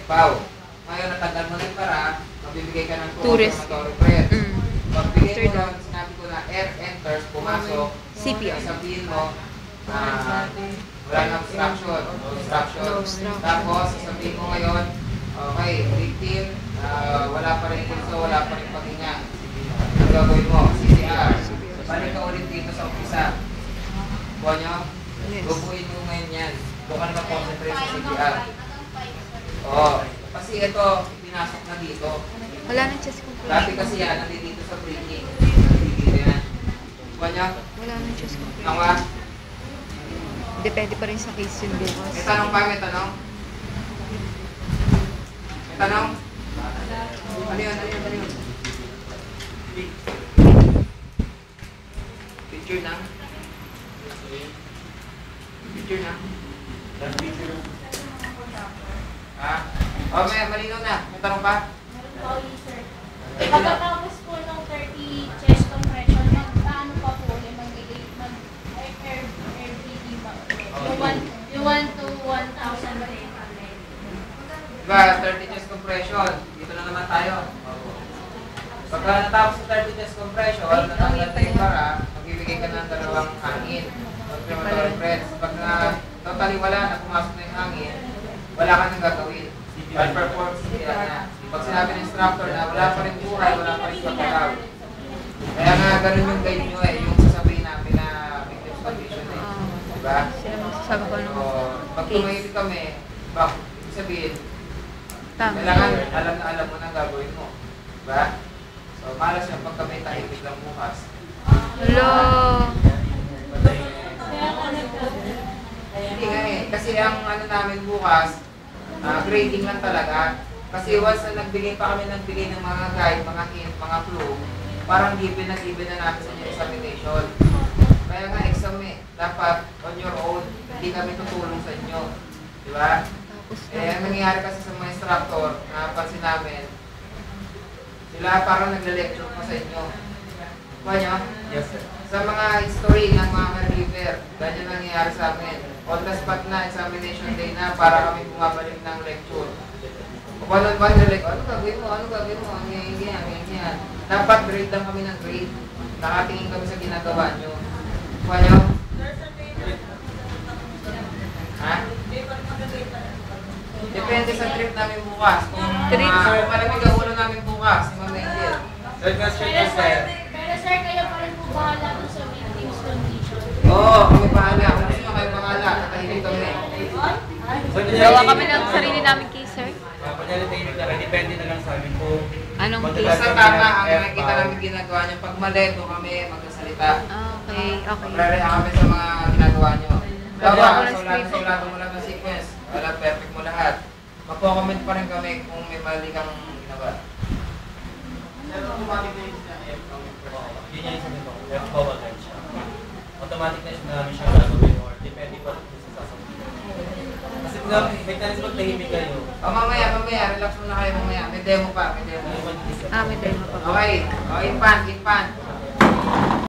Pau. Ngayon, natanggal mo na yung para, magbibigay ka ng Tourist. confirmatory threat. Mm. Pagbigay mo lang, sinabi ko na air enters, pumasok, CPR. sabihin mo, wala na obstruction. Tapos, sabihin mo ngayon, okay, victim, wala pa rin pulso, wala pa rin paghinga. Ang gagawin mo, CCR. Balik ka ulit dito sa umpisa. Kuha nyo? Yes. Lupuin mo ngayon yan. Doon ka na concentrate sa CPR. Oo. Kasi ito, pinasok na dito. Wala nang chest compression. Dati kasi yan, nandito sa breaking. Nandito yan. Kuha nyo? Wala nang chest compression. Nakuha? Depende pa rin sa case yung bukas. May tanong pa, may tanong? May tanong? Ano yun, ano yun, ano yun? Picture na? Picture na? Ha? Oh, may malinaw na. May tanong pa? Pagkatapos po ng 30 chest compression, magkano pa po ulit mag-air breathing ba? Yung 1 to 1,000 Diba, 30 chest compression. Dito na naman tayo. Pagka natapos sa 30 chest compression, natanggal na yung para, magbibigay ka ng dalawang hangin. Confirmatory breaths. Pag totally wala na, pumasok na yung hangin, wala ka nang gagawin. Perform CPR na. Pag sinabi ng instructor na wala pa rin buhay, wala pa rin pagkataw. Kaya nga ganun yung guide nyo eh, yung sasabihin namin na victim's condition eh. Diba? Sila magsasabi ko ng Pag tumahimik kami, ibig sabihin, tama. kailangan alam na alam mo na gagawin mo. Diba? So, malas yung pag kami tahimik lang bukas. Hello. Hindi nga eh. Kasi ang ano namin bukas, grading lang talaga. Kasi once na nagbigay ng mga guide, mga hint, mga clue, parang given na namin sa inyo examination. Kaya nga exam eh, dapat on your own, hindi kami tutulong sa inyo. Diba? Eh, ang nangyayari kasi sa mga instructor, napansin namin, sila parang nagle-lecture pa sa inyo. Kuha nyo? Yes, sir. Sa mga history ng mga river, ganyan nangyayari sa amin. On the spot na, examination day na, para kami bumabalik ng lecture. One-on-one na like, ano gagawin mo, ano yan. Dapat grade lang kami ng grade. Nakatingin kami sa ginagawa nyo. Kuha nyo? Ha? Depende sa trip namin bukas. Kung malamig ang ulo namin bukas, si Ma'am Angel. Third question is, sir. Pero sir, kayo pa rin po bahala dun sa victim's condition. Oo, kami bahala. Kung sino kayo bahala, katahimik kami. Gawa kami ng sarili namin case, sir. Kunyari tahimik na rin, depende na lang sa amin kung Anong Basta case? tama ang nakikita namin ginagawa nyo. Pag mali, doon kami magsasalita. Okay. Magre-react kami sa mga ginagawa nyo. Dawa, Wala sulatan mo lang ng sequence. Wala, perfect mo lahat. Magko-comment pa rin kami kung may mali kang ginawa. yun yung sabi ko, bawal lang siya. Automatic na siya namin siya gagawin or depende pa rin sa sasabihin. Kasi may tanis pag tahimik kayo. Mamaya, relax muna kayo mamaya. May demo pa, may demo. May demo pa. Okay, impan.